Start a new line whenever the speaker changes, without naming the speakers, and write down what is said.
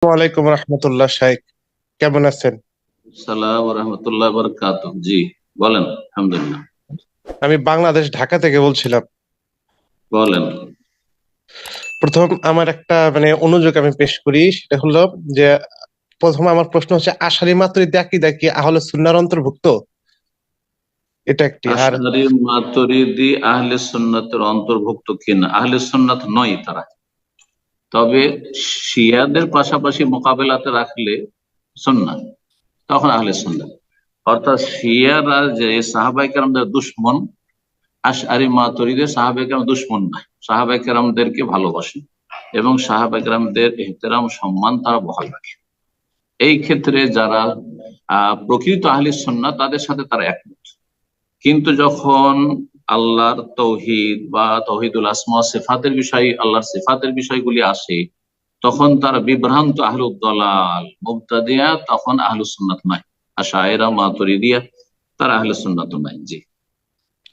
ওয়ালাইকুম রহমতুল্লাহ শাইখ, কেমন আছেন?
সালাম রহমতুল্লাহ বরকাত। জি, বলেন। আলহামদুলিল্লাহ।
আমি বাংলাদেশ ঢাকা থেকে বলছিলাম।
বলেন।
প্রথম আমার একটা অনুযোগ আমি পেশ করি, সেটা হলো যে প্রথম আমার প্রশ্ন হচ্ছে আশারি মাতুরিদি আকীদা কি আহলে সুন্নাহর অন্তর্ভুক্ত? এটা একটি। আর
আশআরী মাতুরিদি আহলে সুন্নাতের অন্তর্ভুক্ত কিনা? আহলে সুন্নাত নয় তারা। তবে শিয়াদের পাশাপাশি মোকাবেলাতে রাখলে সুন্নাত, তখন আহলে সুন্নাত। অর্থাৎ শিয়ারা যে সাহাবায়ে কেরামদের দুশমন, আশআরী মাতুরিদি সাহাবায়ে কেরাম দুশমন না, সাহাবায়ে কেরামদেরকে ভালোবাসেন এবং সাহাবায়ে কেরামদের ইহতিরাম সম্মান তারা বহাল রাখে। এই ক্ষেত্রে যারা প্রকৃত আহলে সুন্নাত তাদের সাথে তারা একমত। কিন্তু যখন আল্লাহর তৌহিদ বা তৌহিদুল আসমা সিফাতের বিষয়, আল্লাহর সিফাতের বিষয়গুলি আসে, তখন তারা বিভ্রান্ত আহলুদ দালাল মুবতাদিয়া, তখন আহলুস সুন্নাত নয়। আশায়েরা মাতুরিদিয়া তারা আহলুস সুন্নাত নয়। জি।